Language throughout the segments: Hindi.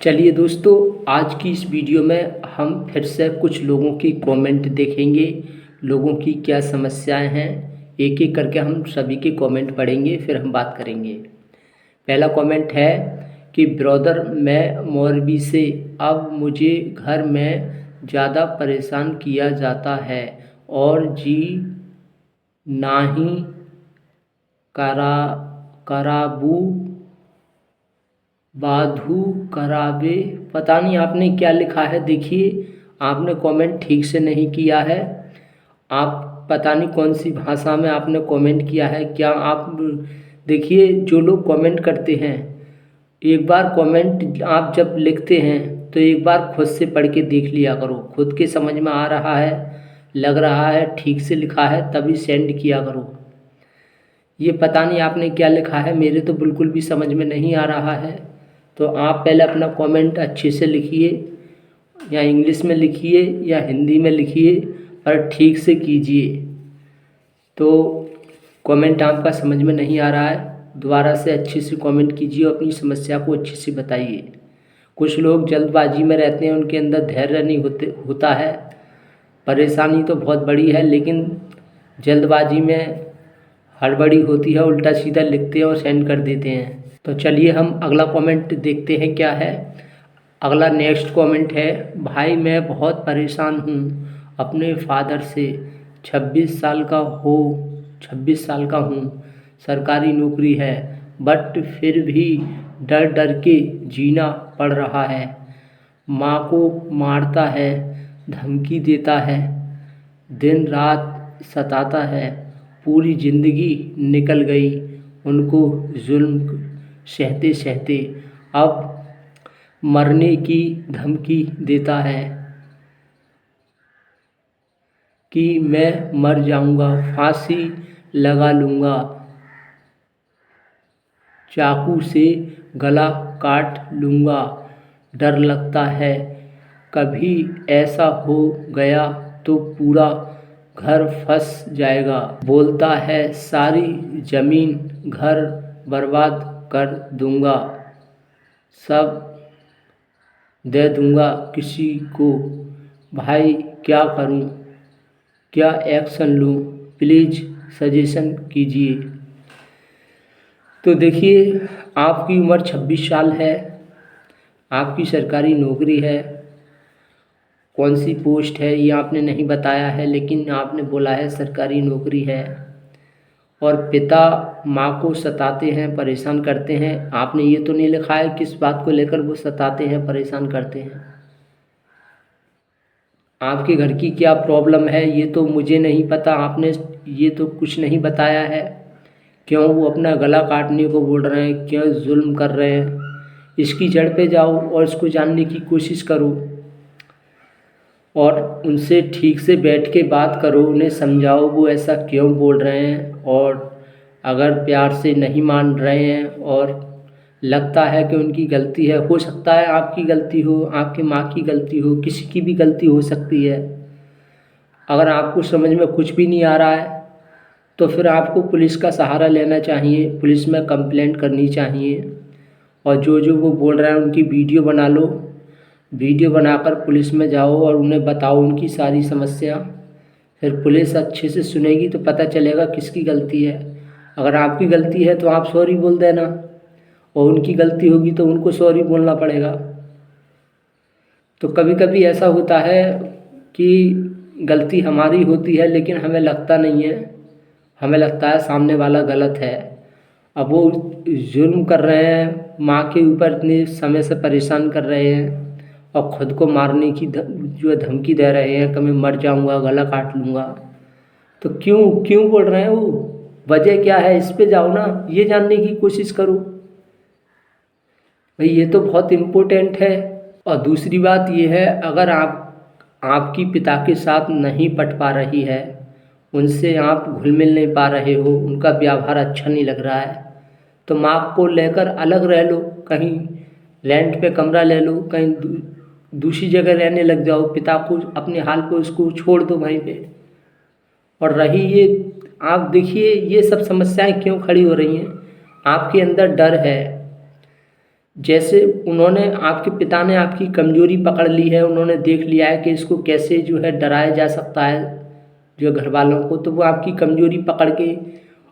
चलिए दोस्तों, आज की इस वीडियो में हम फिर से कुछ लोगों की कमेंट देखेंगे। लोगों की क्या समस्याएं हैं, एक एक करके हम सभी के कमेंट पढ़ेंगे, फिर हम बात करेंगे। पहला कमेंट है कि ब्रदर, मैं मोरबी से। अब मुझे घर में ज़्यादा परेशान किया जाता है और जी नाही करा कराबू बाधू करावे। पता नहीं आपने क्या लिखा है। देखिए, आपने कमेंट ठीक से नहीं किया है। आप पता नहीं कौन सी भाषा में आपने कमेंट किया है। क्या आप देखिए, जो लोग कमेंट करते हैं, एक बार कमेंट आप जब लिखते हैं तो एक बार खुद से पढ़ के देख लिया करो। खुद के समझ में आ रहा है, लग रहा है ठीक से लिखा है, तभी सेंड किया करो। ये पता नहीं आपने क्या लिखा है, मेरे तो बिल्कुल भी समझ में नहीं आ रहा है। तो आप पहले अपना कमेंट अच्छे से लिखिए, या इंग्लिश में लिखिए या हिंदी में लिखिए, पर ठीक से कीजिए। तो कमेंट आपका समझ में नहीं आ रहा है, दोबारा से अच्छे से कमेंट कीजिए और अपनी समस्या को अच्छे से बताइए। कुछ लोग जल्दबाजी में रहते हैं, उनके अंदर धैर्य नहीं होता है। परेशानी तो बहुत बड़ी है, लेकिन जल्दबाजी में हड़बड़ी होती है, उल्टा सीधा लिखते हैं और सेंड कर देते हैं। तो चलिए हम अगला कमेंट देखते हैं क्या है। अगला नेक्स्ट कमेंट है, भाई मैं बहुत परेशान हूँ अपने फादर से। 26 साल का हूँ, सरकारी नौकरी है, बट फिर भी डर डर के जीना पड़ रहा है। माँ को मारता है, धमकी देता है, दिन रात सताता है। पूरी ज़िंदगी निकल गई उनको जुल्म सहते सहते। अब मरने की धमकी देता है कि मैं मर जाऊंगा, फांसी लगा लूँगा, चाकू से गला काट लूँगा। डर लगता है कभी ऐसा हो गया तो पूरा घर फंस जाएगा। बोलता है सारी ज़मीन घर बर्बाद कर दूँगा, सब दे दूँगा किसी को। भाई क्या करूँ, क्या एक्शन लूँ, प्लीज़ सजेशन कीजिए। तो देखिए, आपकी उम्र 26 साल है, आपकी सरकारी नौकरी है। कौन सी पोस्ट है ये आपने नहीं बताया है, लेकिन आपने बोला है सरकारी नौकरी है। और पिता माँ को सताते हैं, परेशान करते हैं। आपने ये तो नहीं लिखा है किस बात को लेकर वो सताते हैं, परेशान करते हैं। आपके घर की क्या प्रॉब्लम है ये तो मुझे नहीं पता, आपने ये तो कुछ नहीं बताया है। क्यों वो अपना गला काटने को बोल रहे हैं, क्यों जुल्म कर रहे हैं, इसकी जड़ पे जाओ और इसको जानने की कोशिश करो और उनसे ठीक से बैठ के बात करो, उन्हें समझाओ वो ऐसा क्यों बोल रहे हैं। और अगर प्यार से नहीं मान रहे हैं और लगता है कि उनकी गलती है, हो सकता है आपकी गलती हो, आपकी माँ की गलती हो, किसी की भी गलती हो सकती है। अगर आपको समझ में कुछ भी नहीं आ रहा है तो फिर आपको पुलिस का सहारा लेना चाहिए, पुलिस में कंप्लेंट करनी चाहिए। और जो जो वो बोल रहे हैं उनकी वीडियो बना लो, वीडियो बनाकर पुलिस में जाओ और उन्हें बताओ उनकी सारी समस्या। फिर पुलिस अच्छे से सुनेगी तो पता चलेगा किसकी गलती है। अगर आपकी गलती है तो आप सॉरी बोल देना, और उनकी गलती होगी तो उनको सॉरी बोलना पड़ेगा। तो कभी कभी ऐसा होता है कि गलती हमारी होती है, लेकिन हमें लगता नहीं है, हमें लगता है सामने वाला गलत है। अब वो जुल्म कर रहे हैं, माँ के ऊपर इतने समय से परेशान कर रहे हैं और ख़ुद को मारने की जो है धमकी दे रहे हैं कि मैं मर जाऊँगा, गला काट लूँगा। तो क्यों क्यों बोल रहे हैं वो, वजह क्या है, इस पे जाओ ना, ये जानने की कोशिश करो भाई, ये तो बहुत इम्पोर्टेंट है। और दूसरी बात ये है, अगर आपकी पिता के साथ नहीं पट पा रही है, उनसे आप घुल मिल नहीं पा रहे हो, उनका व्यवहार अच्छा नहीं लग रहा है, तो माँ को लेकर अलग रह लो, कहीं रेंट पे कमरा ले लो, कहीं दूसरी जगह रहने लग जाओ। पिता को अपने हाल पे उसको छोड़ दो वहीं पे। और रही ये, आप देखिए ये सब समस्याएं क्यों खड़ी हो रही हैं, आपके अंदर डर है। जैसे उन्होंने आपके पिता ने आपकी कमज़ोरी पकड़ ली है, उन्होंने देख लिया है कि इसको कैसे जो है डराया जा सकता है जो घर वालों को, तो वो आपकी कमज़ोरी पकड़ के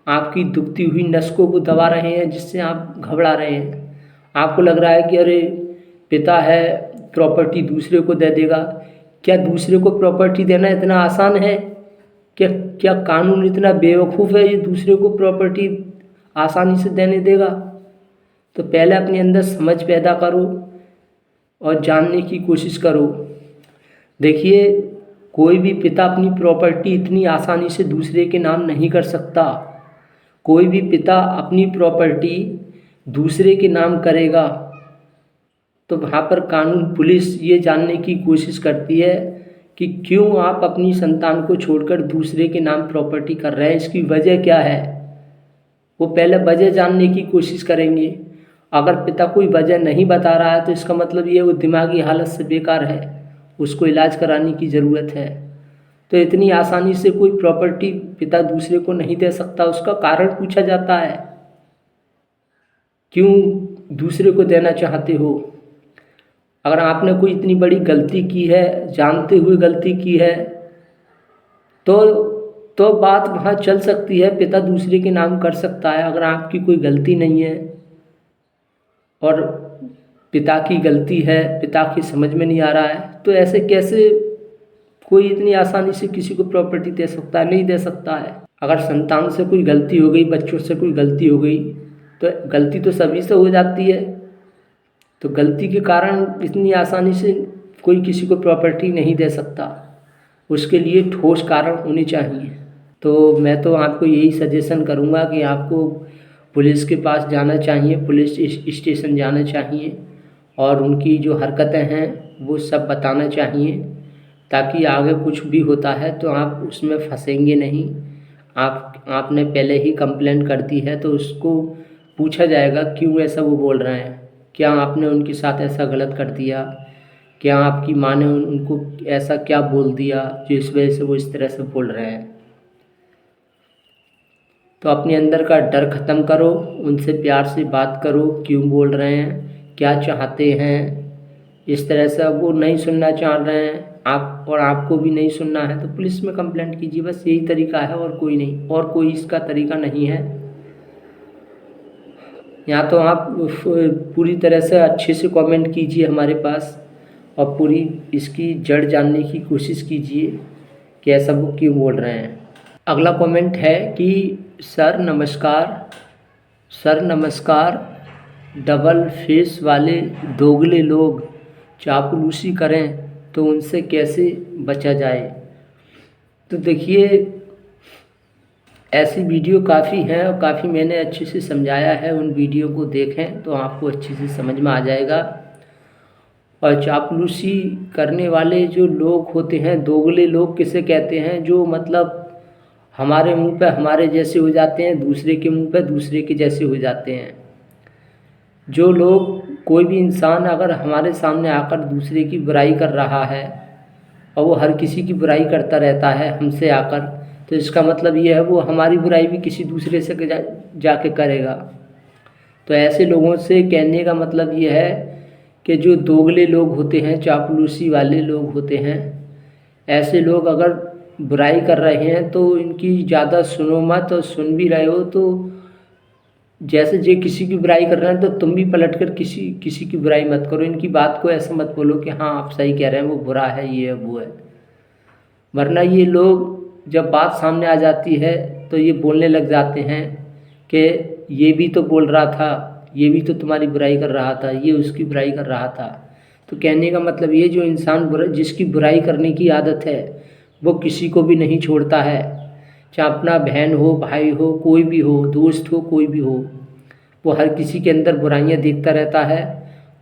आपकी दुखती हुई नस को वो दबा रहे हैं, जिससे आप घबरा रहे हैं। आपको लग रहा है कि अरे पिता है, प्रॉपर्टी दूसरे को दे देगा। क्या दूसरे को प्रॉपर्टी देना इतना आसान है? क्या क्या कानून इतना बेवकूफ़ है ये दूसरे को प्रॉपर्टी आसानी से देने देगा? तो पहले अपने अंदर समझ पैदा करो और जानने की कोशिश करो। देखिए, कोई भी पिता अपनी प्रॉपर्टी इतनी आसानी से दूसरे के नाम नहीं कर सकता। कोई भी पिता अपनी प्रॉपर्टी दूसरे के नाम करेगा तो वहाँ पर कानून, पुलिस ये जानने की कोशिश करती है कि क्यों आप अपनी संतान को छोड़कर दूसरे के नाम प्रॉपर्टी कर रहे हैं, इसकी वजह क्या है। वो पहले वजह जानने की कोशिश करेंगे। अगर पिता कोई वजह नहीं बता रहा है तो इसका मतलब ये वो दिमागी हालत से बेकार है, उसको इलाज कराने की ज़रूरत है। तो इतनी आसानी से कोई प्रॉपर्टी पिता दूसरे को नहीं दे सकता। उसका कारण पूछा जाता है, क्यों दूसरे को देना चाहते हो। अगर आपने कोई इतनी बड़ी गलती की है, जानते हुए गलती की है, तो बात वहाँ चल सकती है, पिता दूसरे के नाम कर सकता है। अगर आपकी कोई गलती नहीं है और पिता की गलती है, पिता की समझ में नहीं आ रहा है, तो ऐसे कैसे कोई इतनी आसानी से किसी को प्रॉपर्टी दे सकता है? नहीं दे सकता है। अगर संतान से कोई गलती हो गई, बच्चों से कोई गलती हो गई, तो गलती तो सभी से हो जाती है। तो गलती के कारण इतनी आसानी से कोई किसी को प्रॉपर्टी नहीं दे सकता, उसके लिए ठोस कारण होने चाहिए। तो मैं तो आपको यही सजेशन करूँगा कि आपको पुलिस के पास जाना चाहिए, पुलिस स्टेशन जाना चाहिए और उनकी जो हरकतें हैं वो सब बताना चाहिए, ताकि आगे कुछ भी होता है तो आप उसमें फंसेंगे नहीं। आपने पहले ही कंप्लेंट कर दी है तो उसको पूछा जाएगा क्यों ऐसा वो बोल रहे हैं, क्या आपने उनके साथ ऐसा गलत कर दिया, क्या आपकी माँ ने उनको ऐसा क्या बोल दिया जो इस वजह से वो इस तरह से बोल रहे हैं। तो अपने अंदर का डर ख़त्म करो, उनसे प्यार से बात करो, क्यों बोल रहे हैं, क्या चाहते हैं। इस तरह से अब वो नहीं सुनना चाह रहे हैं आप और आपको भी नहीं सुनना है तो पुलिस में कंप्लेंट कीजिए। बस यही तरीका है और कोई नहीं, और कोई इसका तरीका नहीं है। या तो आप पूरी तरह से अच्छे से कमेंट कीजिए हमारे पास और पूरी इसकी जड़ जानने की कोशिश कीजिए कि ऐसा वो क्यों बोल रहे हैं। अगला कमेंट है कि सर नमस्कार, डबल फेस वाले दोगले लोग चापलूसी करें तो उनसे कैसे बचा जाए। तो देखिए, ऐसी वीडियो काफ़ी हैं और काफ़ी मैंने अच्छे से समझाया है, उन वीडियो को देखें तो आपको अच्छे से समझ में आ जाएगा। और चापलूसी करने वाले जो लोग होते हैं, दोगले लोग किसे कहते हैं, जो मतलब हमारे मुंह पे हमारे जैसे हो जाते हैं, दूसरे के मुंह पे दूसरे के जैसे हो जाते हैं। जो लोग, कोई भी इंसान अगर हमारे सामने आकर दूसरे की बुराई कर रहा है और वो हर किसी की बुराई करता रहता है हमसे आकर, तो इसका मतलब ये है वो हमारी बुराई भी किसी दूसरे से जाके करेगा। तो ऐसे लोगों से कहने का मतलब ये है कि जो दोगले लोग होते हैं, चापलूसी वाले लोग होते हैं, ऐसे लोग अगर बुराई कर रहे हैं तो इनकी ज़्यादा सुनो मत, और सुन भी रहे हो तो जैसे जे किसी की बुराई कर रहे हैं तो तुम भी पलटकर किसी की बुराई मत करो। इनकी बात को ऐसा मत बोलो कि हाँ आप सही कह रहे हैं, वो बुरा है, ये है वो है। वरना ये लोग जब बात सामने आ जाती है तो ये बोलने लग जाते हैं कि ये भी तो बोल रहा था, ये भी तो तुम्हारी बुराई कर रहा था, ये उसकी बुराई कर रहा था। तो कहने का मतलब ये, जो इंसान जिसकी बुराई करने की आदत है वो किसी को भी नहीं छोड़ता है, चाहे अपना बहन हो, भाई हो, कोई भी हो, दोस्त हो, कोई भी हो, वो हर किसी के अंदर बुराइयां देखता रहता है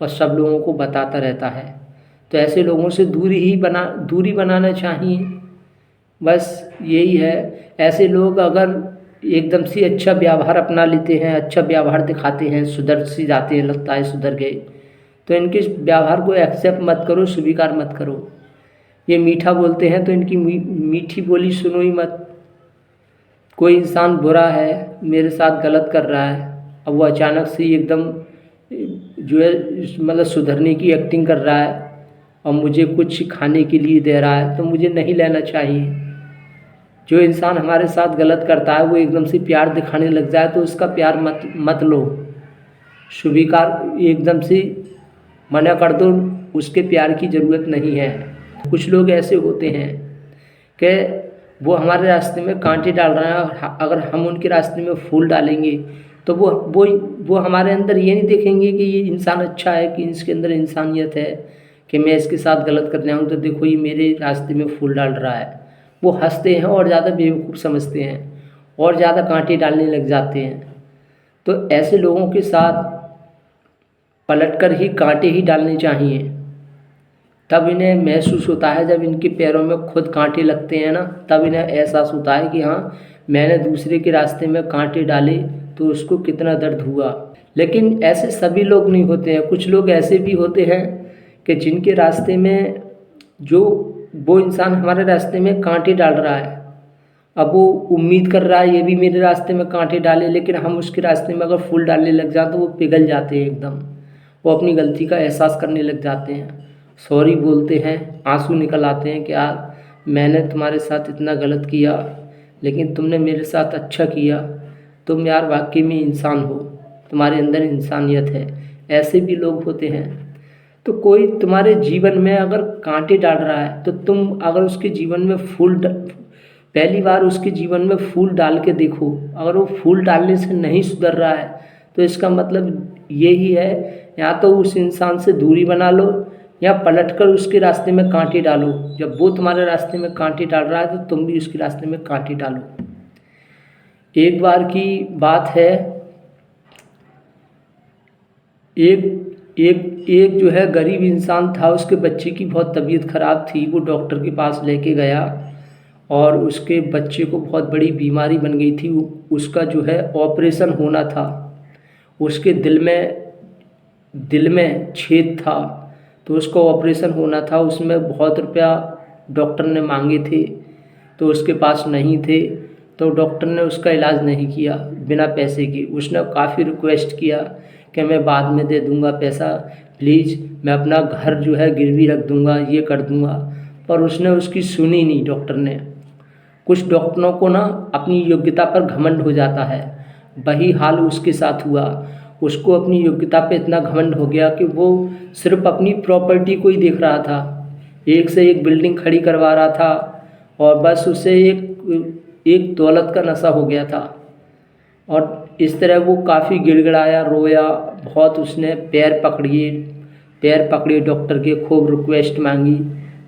और सब लोगों को बताता रहता है। तो ऐसे लोगों से दूरी बनाना चाहिए, बस यही है। ऐसे लोग अगर एकदम से अच्छा व्यवहार अपना लेते हैं, अच्छा व्यवहार दिखाते हैं, सुधर सी जाते हैं, लगता है सुधर गए, तो इनके व्यवहार को एक्सेप्ट मत करो, स्वीकार मत करो। ये मीठा बोलते हैं तो इनकी मीठी बोली सुनो ही मत। कोई इंसान बुरा है, मेरे साथ गलत कर रहा है, अब वो अचानक से एकदम जो है मतलब सुधरने की एक्टिंग कर रहा है और मुझे कुछ खाने के लिए दे रहा है, तो मुझे नहीं लेना चाहिए। जो इंसान हमारे साथ गलत करता है वो एकदम से प्यार दिखाने लग जाए तो उसका प्यार मत मत लो, स्वीकार एकदम से मना कर दो, उसके प्यार की ज़रूरत नहीं है। कुछ लोग ऐसे होते हैं कि वो हमारे रास्ते में कांटे डाल रहे हैं और अगर हम उनके रास्ते में फूल डालेंगे तो वो हमारे अंदर ये नहीं देखेंगे कि ये इंसान अच्छा है, कि इसके अंदर इंसानियत है, कि मैं इसके साथ गलत कर रहा हूँ तो देखो ये मेरे रास्ते में फूल डाल रहा है। वो हंसते हैं और ज़्यादा बेवकूफ़ समझते हैं और ज़्यादा कांटे डालने लग जाते हैं। तो ऐसे लोगों के साथ पलटकर ही कांटे ही डालने चाहिए, तब इन्हें महसूस होता है। जब इनके पैरों में खुद कांटे लगते हैं ना, तब इन्हें एहसास होता है कि हाँ, मैंने दूसरे के रास्ते में कांटे डाले तो उसको कितना दर्द हुआ। लेकिन ऐसे सभी लोग नहीं होते हैं, कुछ लोग ऐसे भी होते हैं कि जिनके रास्ते में जो वो इंसान हमारे रास्ते में कांटे डाल रहा है, अब वो उम्मीद कर रहा है ये भी मेरे रास्ते में कांटे डाले, लेकिन हम उसके रास्ते में अगर फूल डालने लग जाए तो वो पिघल जाते हैं एकदम। वो अपनी गलती का एहसास करने लग जाते हैं, सॉरी बोलते हैं, आंसू निकल आते हैं कि यार मैंने तुम्हारे साथ इतना गलत किया लेकिन तुमने मेरे साथ अच्छा किया, तुम यार वाकई में इंसान हो, तुम्हारे अंदर इंसानियत है। ऐसे भी लोग होते हैं। तो कोई तुम्हारे जीवन में अगर कांटे डाल रहा है तो तुम अगर उसके जीवन में पहली बार उसके जीवन में फूल डाल के देखो। अगर वो फूल डालने से नहीं सुधर रहा है तो इसका मतलब यही है, या तो उस इंसान से दूरी बना लो या पलटकर उसके रास्ते में कांटे डालो। जब वो तुम्हारे रास्ते में कांटे डाल रहा है तो तुम भी उसके रास्ते में कांटे डालो। एक बार की बात है, एक जो है गरीब इंसान था, उसके बच्चे की बहुत तबीयत ख़राब थी। वो डॉक्टर के पास लेके गया और उसके बच्चे को बहुत बड़ी बीमारी बन गई थी। उसका जो है ऑपरेशन होना था, उसके दिल में छेद था, तो उसको ऑपरेशन होना था। उसमें बहुत रुपया डॉक्टर ने मांगे थे तो उसके पास नहीं थे, तो डॉक्टर ने उसका इलाज नहीं किया बिना पैसे के। उसने काफ़ी रिक्वेस्ट किया कि मैं बाद में दे दूंगा पैसा, प्लीज़ मैं अपना घर जो है गिरवी रख दूंगा, ये कर दूंगा, पर उसने उसकी सुनी नहीं डॉक्टर ने। कुछ डॉक्टरों को ना अपनी योग्यता पर घमंड हो जाता है, वही हाल उसके साथ हुआ। उसको अपनी योग्यता पे इतना घमंड हो गया कि वो सिर्फ अपनी प्रॉपर्टी को ही देख रहा था, एक से एक बिल्डिंग खड़ी करवा रहा था और बस उसे एक दौलत का नशा हो गया था। और इस तरह वो काफ़ी गिड़गिड़ाया, रोया बहुत। उसने पैर पकड़े डॉक्टर के, खूब रिक्वेस्ट मांगी,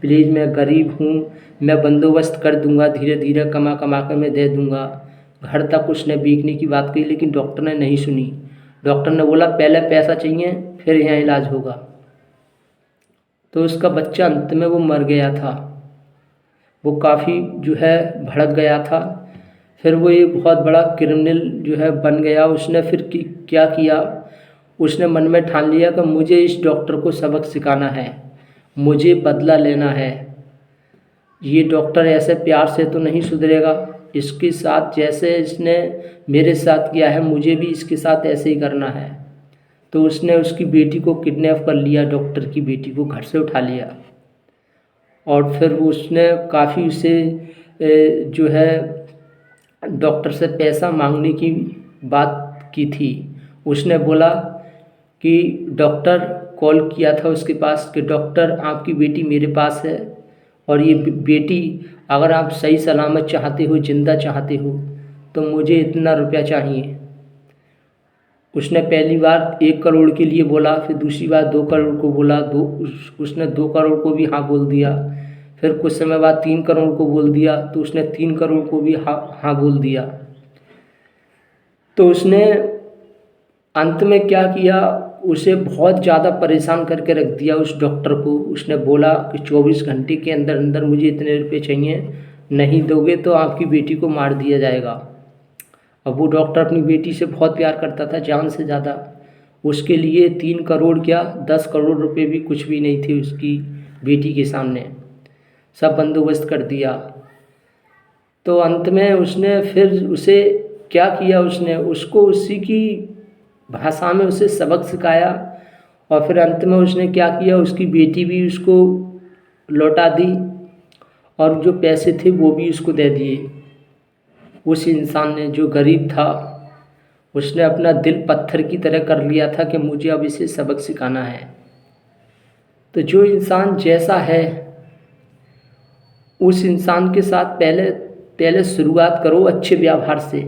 प्लीज़ मैं गरीब हूँ, मैं बंदोबस्त कर दूंगा, धीरे धीरे कमा कमा कर मैं दे दूंगा। घर तक उसने बिकने की बात कही लेकिन डॉक्टर ने नहीं सुनी। डॉक्टर ने बोला पहले पैसा चाहिए फिर यहाँ इलाज होगा। तो उसका बच्चा अंत में वो मर गया था। वो काफ़ी जो है भड़क गया था। फिर वो एक बहुत बड़ा क्रिमिनल जो है बन गया। उसने फिर क्या किया, उसने मन में ठान लिया कि मुझे इस डॉक्टर को सबक सिखाना है, मुझे बदला लेना है। ये डॉक्टर ऐसे प्यार से तो नहीं सुधरेगा, इसके साथ जैसे इसने मेरे साथ किया है मुझे भी इसके साथ ऐसे ही करना है। तो उसने उसकी बेटी को किडनैप कर लिया, डॉक्टर की बेटी को घर से उठा लिया और फिर उसने काफ़ी उसे जो है डॉक्टर से पैसा मांगने की बात की थी। उसने बोला कि डॉक्टर कॉल किया था उसके पास कि डॉक्टर आपकी बेटी मेरे पास है और ये बेटी अगर आप सही सलामत चाहते हो, जिंदा चाहते हो, तो मुझे इतना रुपया चाहिए। उसने पहली बार 1 करोड़ के लिए बोला, फिर दूसरी बार 2 करोड़ को बोला, उसने 2 करोड़ को भी हाँ बोल दिया। फिर कुछ समय बाद 3 करोड़ को बोल दिया तो उसने 3 करोड़ को भी हाँ बोल दिया। तो उसने अंत में क्या किया, उसे बहुत ज़्यादा परेशान करके रख दिया उस डॉक्टर को। उसने बोला कि 24 घंटे के अंदर अंदर मुझे इतने रुपए चाहिए, नहीं दोगे तो आपकी बेटी को मार दिया जाएगा। अब वो डॉक्टर अपनी बेटी से बहुत प्यार करता था, जान से ज़्यादा। उसके लिए 3 करोड़ क्या 10 करोड़ रुपए भी कुछ भी नहीं थे उसकी बेटी के सामने, सब बंदोबस्त कर दिया। तो अंत में उसने फिर उसे क्या किया, उसने उसको उसी की भाषा में उसे सबक सिखाया और फिर अंत में उसने क्या किया, उसकी बेटी भी उसको लौटा दी और जो पैसे थे वो भी उसको दे दिए। उस इंसान ने, जो गरीब था, उसने अपना दिल पत्थर की तरह कर लिया था कि मुझे अब इसे सबक सिखाना है। तो जो इंसान जैसा है उस इंसान के साथ पहले पहले शुरुआत करो अच्छे व्यवहार से।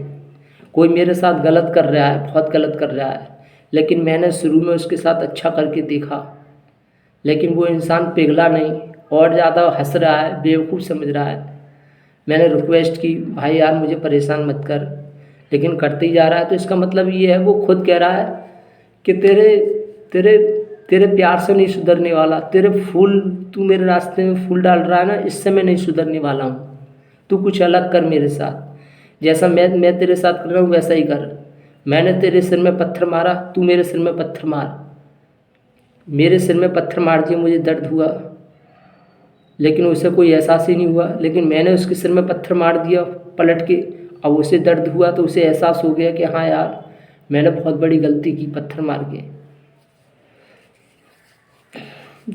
कोई मेरे साथ गलत कर रहा है, बहुत गलत कर रहा है, लेकिन मैंने शुरू में उसके साथ अच्छा करके देखा, लेकिन वो इंसान पिघला नहीं और ज़्यादा हंस रहा है, बेवकूफ़ समझ रहा है। मैंने रिक्वेस्ट की, भाई यार मुझे परेशान मत कर, लेकिन करते ही जा रहा है। तो इसका मतलब ये है, वो खुद कह रहा है कि तेरे तेरे तेरे प्यार से नहीं सुधरने वाला, तेरे फूल, तू मेरे रास्ते में फूल डाल रहा है ना, इससे मैं नहीं सुधरने वाला हूँ। तू कुछ अलग कर मेरे साथ, जैसा मैं तेरे साथ कर रहा हूँ वैसा ही कर। मैंने तेरे सिर में पत्थर मारा, तू मेरे सिर में पत्थर मार। मेरे सिर में पत्थर मार दिए, मुझे दर्द हुआ, लेकिन उसे कोई एहसास ही नहीं हुआ। लेकिन मैंने उसके सिर में पत्थर मार दिया पलट के, अब उसे दर्द हुआ तो उसे एहसास हो गया कि हाँ यार, मैंने बहुत बड़ी गलती की पत्थर मार के।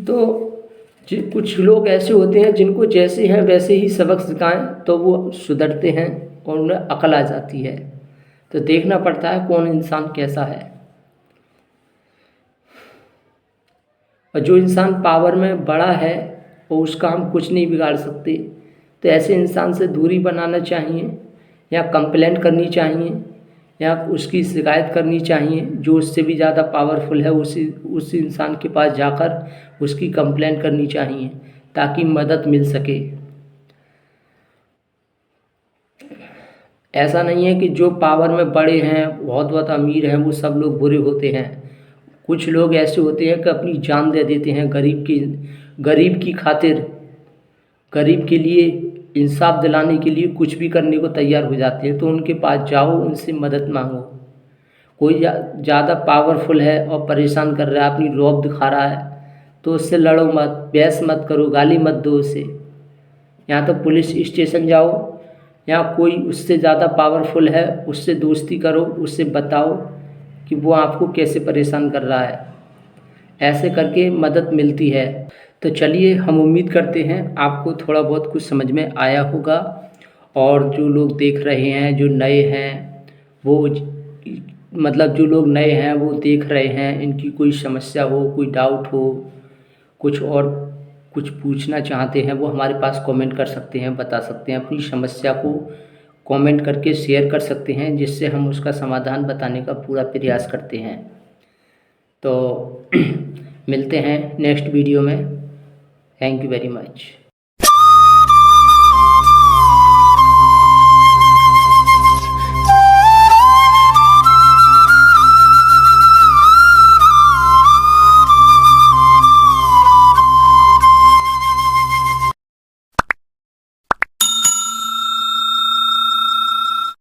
तो कुछ लोग ऐसे होते हैं जिनको जैसे हैं वैसे ही सबक सिखाएं तो वो सुधरते हैं और उन्हें अकल आ जाती है। तो देखना पड़ता है कौन इंसान कैसा है। और जो इंसान पावर में बड़ा है और उसका हम कुछ नहीं बिगाड़ सकते, तो ऐसे इंसान से दूरी बनाना चाहिए, या कंप्लेंट करनी चाहिए, या उसकी शिकायत करनी चाहिए। जो उससे भी ज़्यादा पावरफुल है उस इंसान के पास जाकर उसकी कंप्लेंट करनी चाहिए, ताकि मदद मिल सके। ऐसा नहीं है कि जो पावर में बड़े हैं, बहुत बहुत अमीर हैं, वो सब लोग बुरे होते हैं। कुछ लोग ऐसे होते हैं कि अपनी जान दे देते हैं गरीब की खातिर, गरीब के लिए, इंसाफ दिलाने के लिए कुछ भी करने को तैयार हो जाते हैं। तो उनके पास जाओ, उनसे मदद मांगो। कोई ज़्यादा पावरफुल है और परेशान कर रहा है, अपनी रौब दिखा रहा है, तो उससे लड़ो मत, बहस मत करो, गाली मत दो उसे। या तो पुलिस स्टेशन जाओ, या कोई उससे ज़्यादा पावरफुल है उससे दोस्ती करो, उससे बताओ कि वो आपको कैसे परेशान कर रहा है। ऐसे करके मदद मिलती है। तो चलिए, हम उम्मीद करते हैं आपको थोड़ा बहुत कुछ समझ में आया होगा। और जो लोग देख रहे हैं, जो नए हैं, वो मतलब जो लोग नए हैं वो देख रहे हैं, इनकी कोई समस्या हो, कोई डाउट हो, कुछ और कुछ पूछना चाहते हैं, वो हमारे पास कमेंट कर सकते हैं, बता सकते हैं। अपनी समस्या को कमेंट करके शेयर कर सकते हैं, जिससे हम उसका समाधान बताने का पूरा प्रयास करते हैं। तो मिलते हैं नेक्स्ट वीडियो में। Thank you very much.